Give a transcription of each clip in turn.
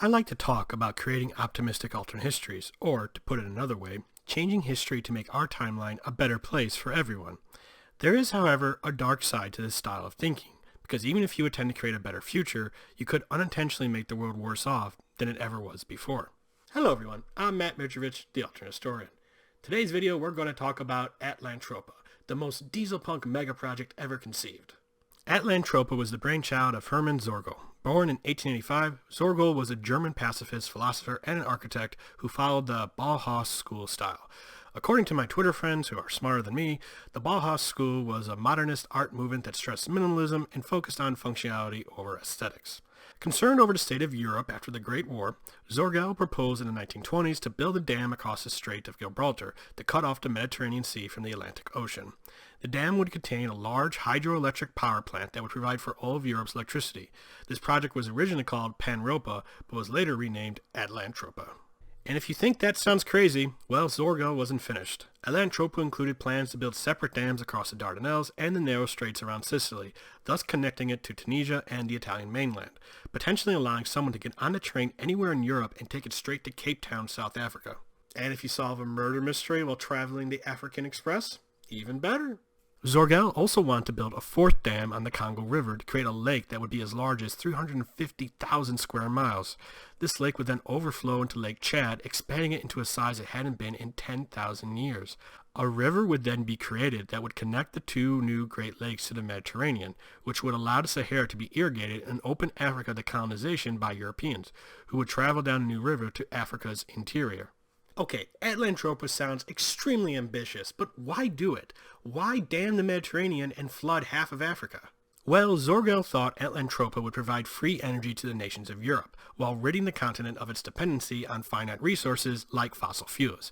I like to talk about creating optimistic alternate histories, or, to put it another way, changing history to make our timeline a better place for everyone. There is, however, a dark side to this style of thinking, because even if you intend to create a better future, you could unintentionally make the world worse off than it ever was before. Hello everyone, I'm Matt Mitrovic, the alternate historian. Today's video we're going to talk about Atlantropa, the most dieselpunk mega project ever conceived. Atlantropa was the brainchild of Herman Sörgel. Born in 1885, Sörgel was a German pacifist, philosopher, and an architect who followed the Bauhaus school style. According to my Twitter friends who are smarter than me, the Bauhaus school was a modernist art movement that stressed minimalism and focused on functionality over aesthetics. Concerned over the state of Europe after the Great War, Sörgel proposed in the 1920s to build a dam across the Strait of Gibraltar to cut off the Mediterranean Sea from the Atlantic Ocean. The dam would contain a large hydroelectric power plant that would provide for all of Europe's electricity. This project was originally called Panropa, but was later renamed Atlantropa. And if you think that sounds crazy, well, Sörgel wasn't finished. Atlantropa included plans to build separate dams across the Dardanelles and the narrow straits around Sicily, thus connecting it to Tunisia and the Italian mainland, potentially allowing someone to get on a train anywhere in Europe and take it straight to Cape Town, South Africa. And if you solve a murder mystery while traveling the African Express, even better. Sörgel also wanted to build a fourth dam on the Congo River to create a lake that would be as large as 350,000 square miles. This lake would then overflow into Lake Chad, expanding it into a size it hadn't been in 10,000 years. A river would then be created that would connect the two new Great Lakes to the Mediterranean, which would allow the Sahara to be irrigated and open Africa to colonization by Europeans, who would travel down the new river to Africa's interior. Okay, Atlantropa sounds extremely ambitious, but why do it? Why dam the Mediterranean and flood half of Africa? Well, Sörgel thought Atlantropa would provide free energy to the nations of Europe, while ridding the continent of its dependency on finite resources like fossil fuels.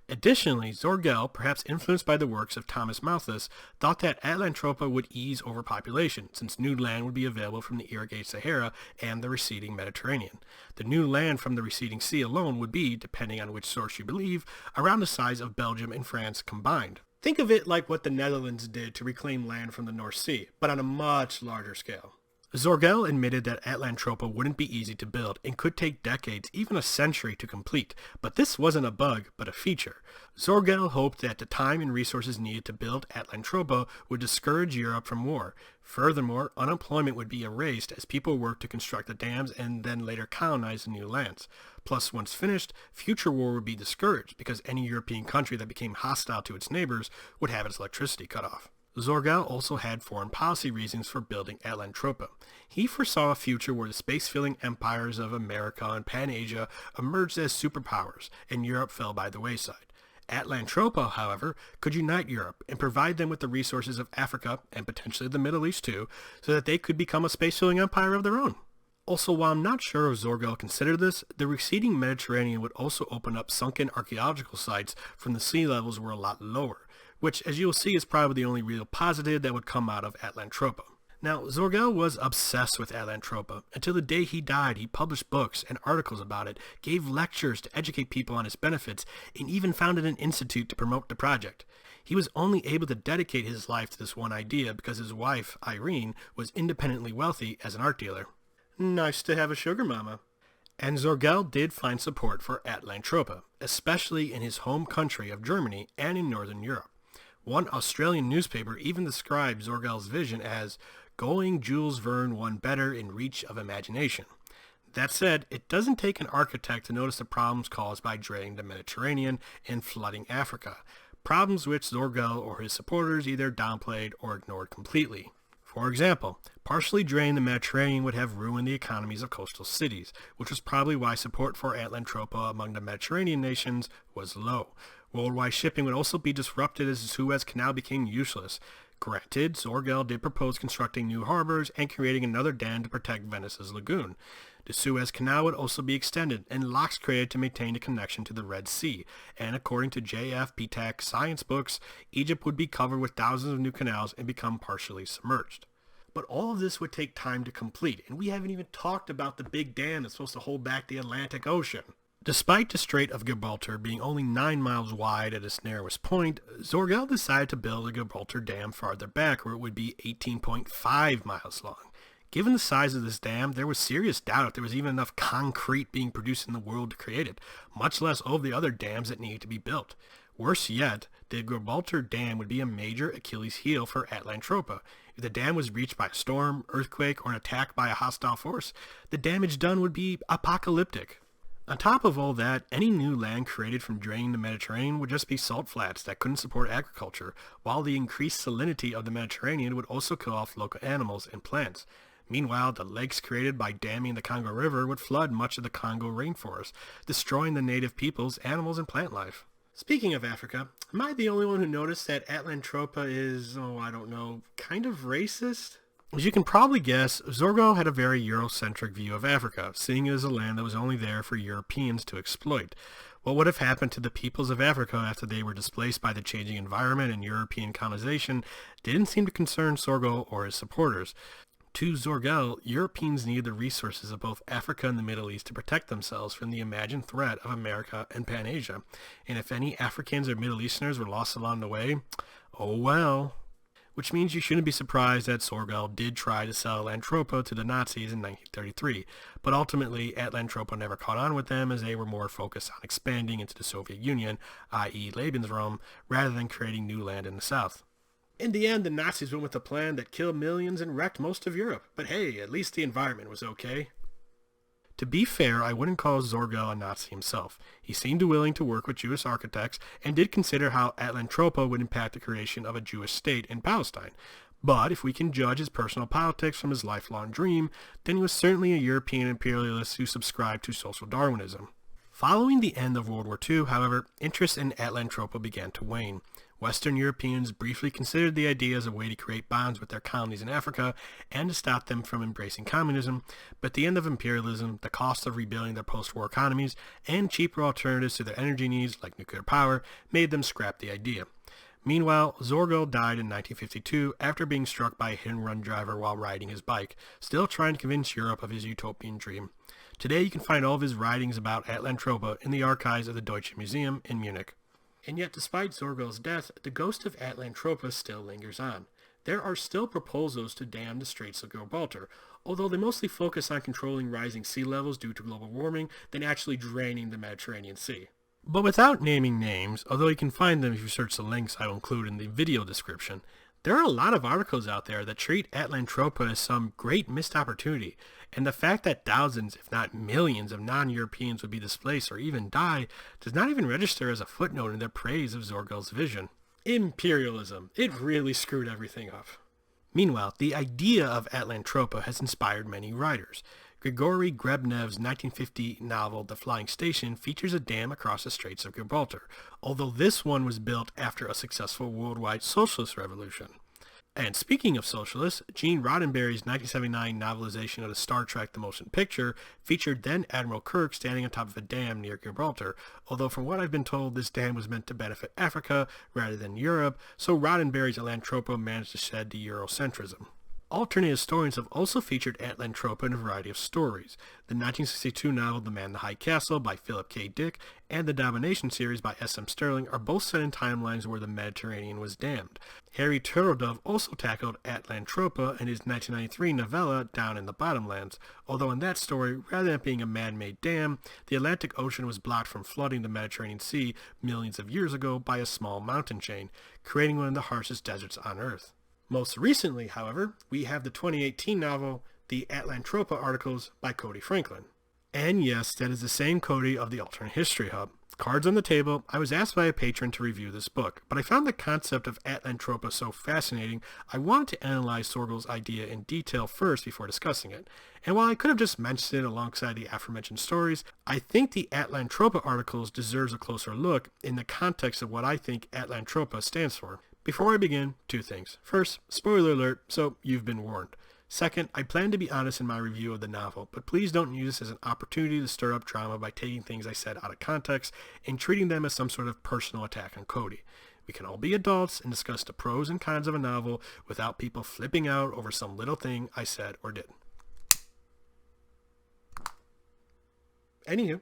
Additionally, Sörgel, perhaps influenced by the works of Thomas Malthus, thought that Atlantropa would ease overpopulation, since new land would be available from the irrigated Sahara and the receding Mediterranean. The new land from the receding sea alone would be, depending on which source you believe, around the size of Belgium and France combined. Think of it like what the Netherlands did to reclaim land from the North Sea, but on a much larger scale. Sörgel admitted that Atlantropa wouldn't be easy to build and could take decades, even a century, to complete, but this wasn't a bug, but a feature. Sörgel hoped that the time and resources needed to build Atlantropa would discourage Europe from war. Furthermore, unemployment would be erased as people worked to construct the dams and then later colonize the new lands. Plus, once finished, future war would be discouraged because any European country that became hostile to its neighbors would have its electricity cut off. Sörgel also had foreign policy reasons for building Atlantropa. He foresaw a future where the space-filling empires of America and Pan-Asia emerged as superpowers, and Europe fell by the wayside. Atlantropa, however, could unite Europe and provide them with the resources of Africa, and potentially the Middle East too, so that they could become a space-filling empire of their own. Also, while I'm not sure if Sörgel considered this, the receding Mediterranean would also open up sunken archaeological sites from the sea levels were a lot lower, which, as you'll see, is probably the only real positive that would come out of Atlantropa. Now, Sörgel was obsessed with Atlantropa. Until the day he died, he published books and articles about it, gave lectures to educate people on its benefits, and even founded an institute to promote the project. He was only able to dedicate his life to this one idea because his wife, Irene, was independently wealthy as an art dealer. Nice to have a sugar mama. And Sörgel did find support for Atlantropa, especially in his home country of Germany and in Northern Europe. One Australian newspaper even described Sörgel's vision as going Jules Verne one better in reach of imagination. That said, it doesn't take an architect to notice the problems caused by draining the Mediterranean and flooding Africa, problems which Sörgel or his supporters either downplayed or ignored completely. For example, partially draining the Mediterranean would have ruined the economies of coastal cities, which was probably why support for Atlantropa among the Mediterranean nations was low. Worldwide shipping would also be disrupted as the Suez Canal became useless. Granted, Sörgel did propose constructing new harbors and creating another dam to protect Venice's lagoon. The Suez Canal would also be extended and locks created to maintain a connection to the Red Sea, and according to J.F. Petak's science books, Egypt would be covered with thousands of new canals and become partially submerged. But all of this would take time to complete, and we haven't even talked about the big dam that's supposed to hold back the Atlantic Ocean. Despite the Strait of Gibraltar being only 9 miles wide at its narrowest point, Sörgel decided to build a Gibraltar dam farther back where it would be 18.5 miles long. Given the size of this dam, there was serious doubt if there was even enough concrete being produced in the world to create it, much less all of the other dams that needed to be built. Worse yet, the Gibraltar Dam would be a major Achilles heel for Atlantropa. If the dam was breached by a storm, earthquake, or an attack by a hostile force, the damage done would be apocalyptic. On top of all that, any new land created from draining the Mediterranean would just be salt flats that couldn't support agriculture, while the increased salinity of the Mediterranean would also kill off local animals and plants. Meanwhile, the lakes created by damming the Congo River would flood much of the Congo rainforest, destroying the native peoples, animals, and plant life. Speaking of Africa, am I the only one who noticed that Atlantropa is, kind of racist? As you can probably guess, Sörgel had a very Eurocentric view of Africa, seeing it as a land that was only there for Europeans to exploit. What would have happened to the peoples of Africa after they were displaced by the changing environment and European colonization didn't seem to concern Sörgel or his supporters. To Sörgel, Europeans needed the resources of both Africa and the Middle East to protect themselves from the imagined threat of America and Pan-Asia, and if any Africans or Middle Easterners were lost along the way, oh well. Which means you shouldn't be surprised that Sörgel did try to sell Atlantropa to the Nazis in 1933, but ultimately Atlantropa never caught on with them as they were more focused on expanding into the Soviet Union, i.e. Lebensraum, rather than creating new land in the south. In the end, the Nazis went with a plan that killed millions and wrecked most of Europe, but hey, at least the environment was okay. To be fair, I wouldn't call Sörgel a Nazi himself. He seemed willing to work with Jewish architects and did consider how Atlantropa would impact the creation of a Jewish state in Palestine. But if we can judge his personal politics from his lifelong dream, then he was certainly a European imperialist who subscribed to social Darwinism. Following the end of World War II, however, interest in Atlantropa began to wane. Western Europeans briefly considered the idea as a way to create bonds with their colonies in Africa and to stop them from embracing communism, but the end of imperialism, the cost of rebuilding their post-war economies, and cheaper alternatives to their energy needs like nuclear power made them scrap the idea. Meanwhile, Sörgel died in 1952 after being struck by a hit-and-run driver while riding his bike, still trying to convince Europe of his utopian dream. Today you can find all of his writings about Atlantropa in the archives of the Deutsche Museum in Munich. And yet, despite Sörgel's death, the ghost of Atlantropa still lingers on. There are still proposals to dam the Straits of Gibraltar, although they mostly focus on controlling rising sea levels due to global warming than actually draining the Mediterranean Sea. But without naming names, although you can find them if you search the links I will include in the video description, there are a lot of articles out there that treat Atlantropa as some great missed opportunity, and the fact that thousands, if not millions, of non-Europeans would be displaced or even die does not even register as a footnote in their praise of Sörgel's vision. Imperialism. It really screwed everything up. Meanwhile, the idea of Atlantropa has inspired many writers. Grigory Grebnev's 1950 novel The Flying Station features a dam across the Straits of Gibraltar, although this one was built after a successful worldwide socialist revolution. And speaking of socialists, Gene Roddenberry's 1979 novelization of the Star Trek The Motion Picture featured then Admiral Kirk standing on top of a dam near Gibraltar, although from what I've been told this dam was meant to benefit Africa rather than Europe, so Roddenberry's Atlantropa managed to shed the Eurocentrism. Alternate historians have also featured Atlantropa in a variety of stories. The 1962 novel The Man in the High Castle by Philip K. Dick and the Domination series by S.M. Stirling are both set in timelines where the Mediterranean was dammed. Harry Turtledove also tackled Atlantropa in his 1993 novella Down in the Bottomlands, although in that story, rather than being a man-made dam, the Atlantic Ocean was blocked from flooding the Mediterranean Sea millions of years ago by a small mountain chain, creating one of the harshest deserts on Earth. Most recently, however, we have the 2018 novel, The Atlantropa Articles by Cody Franklin. And yes, that is the same Cody of the Alternate History Hub. Cards on the table, I was asked by a patron to review this book, but I found the concept of Atlantropa so fascinating, I wanted to analyze Sörgel's idea in detail first before discussing it. And while I could have just mentioned it alongside the aforementioned stories, I think the Atlantropa Articles deserves a closer look in the context of what I think Atlantropa stands for. Before I begin, two things. First, spoiler alert, so you've been warned. Second, I plan to be honest in my review of the novel, but please don't use this as an opportunity to stir up drama by taking things I said out of context and treating them as some sort of personal attack on Cody. We can all be adults and discuss the pros and cons of a novel without people flipping out over some little thing I said or did. Anywho,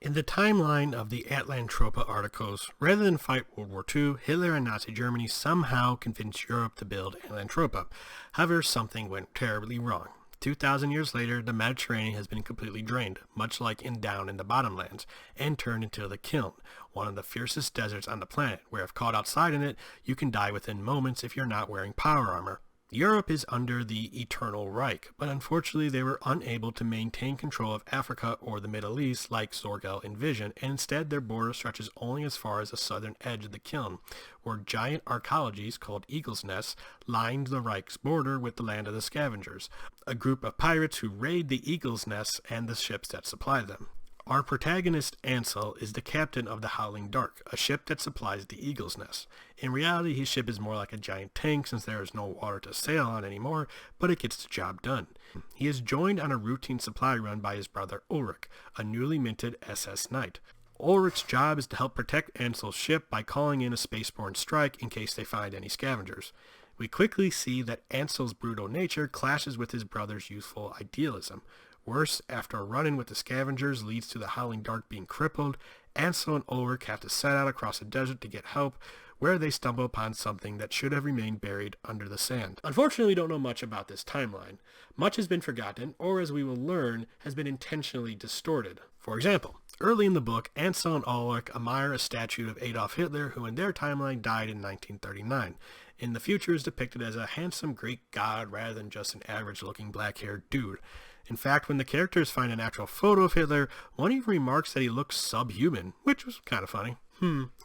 in the timeline of the Atlantropa Articles, rather than fight World War II, Hitler and Nazi Germany somehow convinced Europe to build Atlantropa. However, something went terribly wrong. 2,000 years later, the Mediterranean has been completely drained, much like down in the bottomlands, and turned into the kiln, one of the fiercest deserts on the planet, where if caught outside in it, you can die within moments if you're not wearing power armor. Europe is under the Eternal Reich, but unfortunately they were unable to maintain control of Africa or the Middle East like Sörgel envisioned, and instead their border stretches only as far as the southern edge of the kiln, where giant archaeologies called eagles' nests lined the Reich's border with the land of the scavengers, a group of pirates who raid the eagles' nests and the ships that supply them. Our protagonist, Ansel, is the captain of the Howling Dark, a ship that supplies the Eagle's Nest. In reality, his ship is more like a giant tank since there is no water to sail on anymore, but it gets the job done. He is joined on a routine supply run by his brother Ulrich, a newly minted SS Knight. Ulrich's job is to help protect Ansel's ship by calling in a spaceborne strike in case they find any scavengers. We quickly see that Ansel's brutal nature clashes with his brother's youthful idealism. Worse, after a run-in with the scavengers leads to the Howling Dark being crippled, Ansel and Ulrich have to set out across the desert to get help, where they stumble upon something that should have remained buried under the sand. Unfortunately, we don't know much about this timeline. Much has been forgotten, or as we will learn, has been intentionally distorted. For example, early in the book, Ansel and Ulrich admire a statue of Adolf Hitler, who in their timeline died in 1939. In the future is depicted as a handsome Greek god rather than just an average-looking black-haired dude. In fact, when the characters find an actual photo of Hitler, one even remarks that he looks subhuman, which was kind of funny.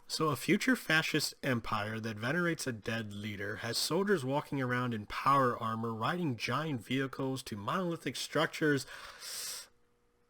So a future fascist empire that venerates a dead leader has soldiers walking around in power armor, riding giant vehicles to monolithic structures.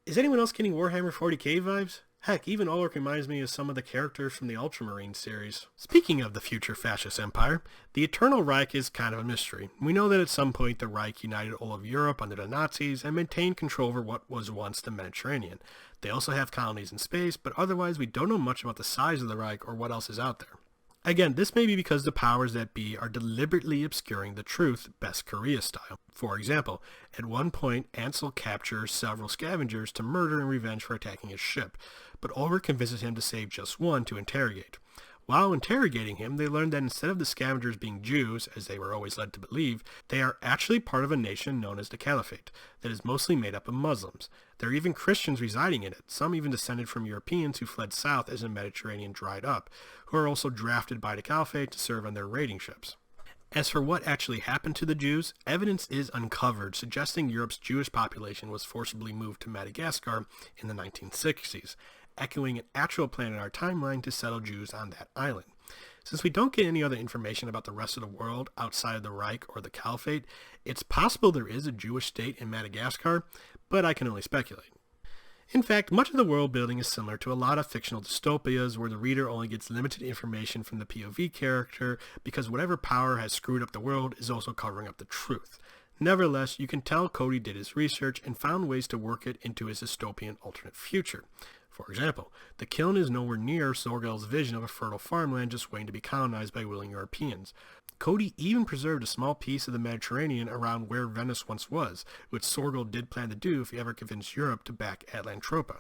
Is anyone else getting Warhammer 40k vibes? Heck, even Ulrich reminds me of some of the characters from the Ultramarine series. Speaking of the future fascist empire, the Eternal Reich is kind of a mystery. We know that at some point the Reich united all of Europe under the Nazis and maintained control over what was once the Mediterranean. They also have colonies in space, but otherwise we don't know much about the size of the Reich or what else is out there. Again, this may be because the powers that be are deliberately obscuring the truth, best Korea style. For example, at one point, Ansel captures several scavengers to murder and revenge for attacking his ship, but Ulrich convinces him to save just one to interrogate. While interrogating him, they learn that instead of the scavengers being Jews, as they were always led to believe, they are actually part of a nation known as the Caliphate, that is mostly made up of Muslims. There are even Christians residing in it, some even descended from Europeans who fled south as the Mediterranean dried up, who are also drafted by the Caliphate to serve on their raiding ships. As for what actually happened to the Jews, evidence is uncovered suggesting Europe's Jewish population was forcibly moved to Madagascar in the 1960s, echoing an actual plan in our timeline to settle Jews on that island. Since we don't get any other information about the rest of the world outside of the Reich or the Caliphate, it's possible there is a Jewish state in Madagascar, but I can only speculate. In fact, much of the world building is similar to a lot of fictional dystopias where the reader only gets limited information from the POV character because whatever power has screwed up the world is also covering up the truth. Nevertheless, you can tell Cody did his research and found ways to work it into his dystopian alternate future. For example, the kiln is nowhere near Sörgel's vision of a fertile farmland just waiting to be colonized by willing Europeans. Cody even preserved a small piece of the Mediterranean around where Venice once was, which Sörgel did plan to do if he ever convinced Europe to back Atlantropa.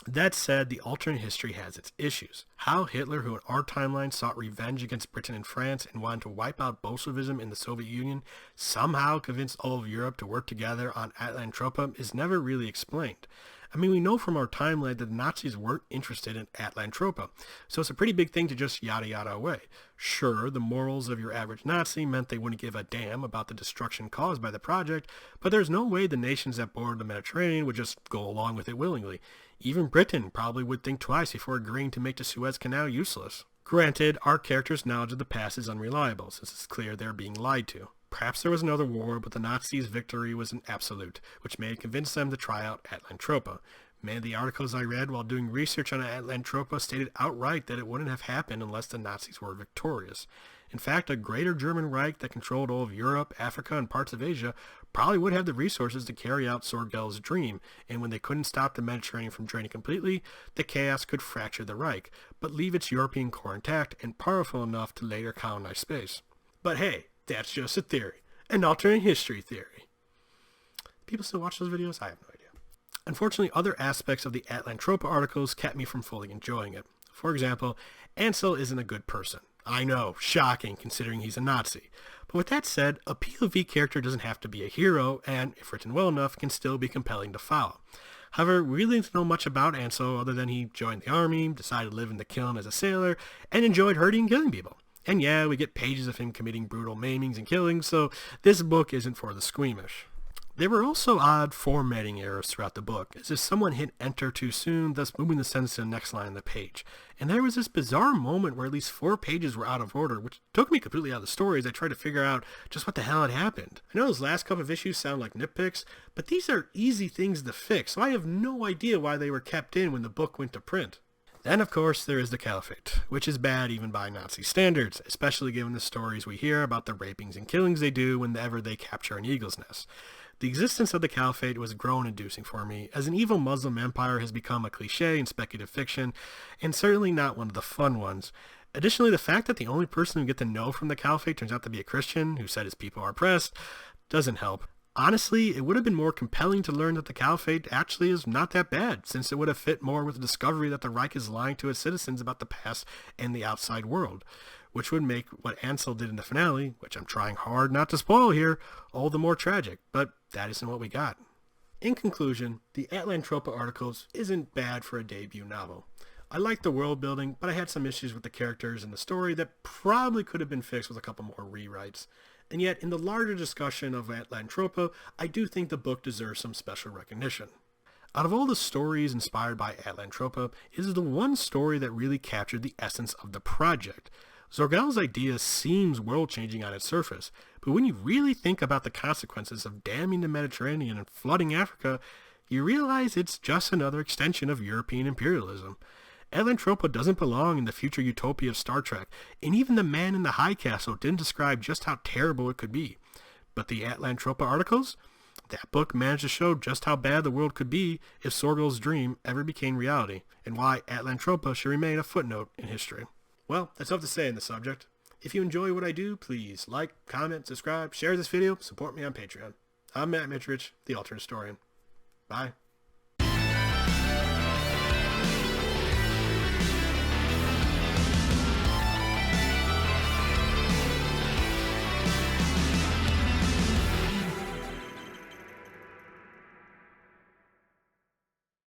That said, the alternate history has its issues. How Hitler, who in our timeline sought revenge against Britain and France and wanted to wipe out Bolshevism in the Soviet Union, somehow convinced all of Europe to work together on Atlantropa is never really explained. I mean, we know from our timeline that the Nazis weren't interested in Atlantropa, so it's a pretty big thing to just yada yada away. Sure, the morals of your average Nazi meant they wouldn't give a damn about the destruction caused by the project, but there's no way the nations that bordered the Mediterranean would just go along with it willingly. Even Britain probably would think twice before agreeing to make the Suez Canal useless. Granted, our characters' knowledge of the past is unreliable, since it's clear they're being lied to. Perhaps there was another war, but the Nazis' victory was an absolute, which may have convinced them to try out Atlantropa. Many of the articles I read while doing research on Atlantropa stated outright that it wouldn't have happened unless the Nazis were victorious. In fact, a greater German Reich that controlled all of Europe, Africa, and parts of Asia probably would have the resources to carry out Sörgel's dream, and when they couldn't stop the Mediterranean from draining completely, the chaos could fracture the Reich, but leave its European core intact and powerful enough to later colonize space. But hey, that's just a theory. An alternate history theory. People still watch those videos? I have no idea. Unfortunately, other aspects of the Atlantropa articles kept me from fully enjoying it. For example, Ansel isn't a good person. I know, shocking considering he's a Nazi. But with that said, a POV character doesn't have to be a hero, and if written well enough, can still be compelling to follow. However, we really didn't know much about Ansel other than he joined the army, decided to live in the kiln as a sailor, and enjoyed hurting and killing people. And yeah, we get pages of him committing brutal maimings and killings, so this book isn't for the squeamish. There were also odd formatting errors throughout the book, as if someone hit enter too soon, thus moving the sentence to the next line on the page. And there was this bizarre moment where at least 4 pages were out of order, which took me completely out of the story as I tried to figure out just what the hell had happened. I know those last couple of issues sound like nitpicks, but these are easy things to fix, so I have no idea why they were kept in when the book went to print. Then, of course, there is the Caliphate, which is bad even by Nazi standards, especially given the stories we hear about the rapings and killings they do whenever they capture an eagle's nest. The existence of the Caliphate was groan-inducing for me, as an evil Muslim empire has become a cliché in speculative fiction, and certainly not one of the fun ones. Additionally, the fact that the only person we get to know from the Caliphate turns out to be a Christian who said his people are oppressed doesn't help. Honestly, it would have been more compelling to learn that the Caliphate actually is not that bad, since it would have fit more with the discovery that the Reich is lying to its citizens about the past and the outside world, which would make what Ansel did in the finale, which I'm trying hard not to spoil here, all the more tragic, but that isn't what we got. In conclusion, the Atlantropa articles isn't bad for a debut novel. I liked the world building, but I had some issues with the characters and the story that probably could have been fixed with a couple more rewrites. And yet, in the larger discussion of Atlantropa, I do think the book deserves some special recognition. Out of all the stories inspired by Atlantropa, it is the one story that really captured the essence of the project. Sörgel's idea seems world-changing on its surface, but when you really think about the consequences of damming the Mediterranean and flooding Africa, you realize it's just another extension of European imperialism. Atlantropa doesn't belong in the future utopia of Star Trek, and even the man in the high castle didn't describe just how terrible it could be. But the Atlantropa articles? That book managed to show just how bad the world could be if Sörgel's dream ever became reality, and why Atlantropa should remain a footnote in history. Well, that's all to say on the subject. If you enjoy what I do, please like, comment, subscribe, share this video, support me on Patreon. I'm Matt Mitrich, the Alternate Historian. Bye.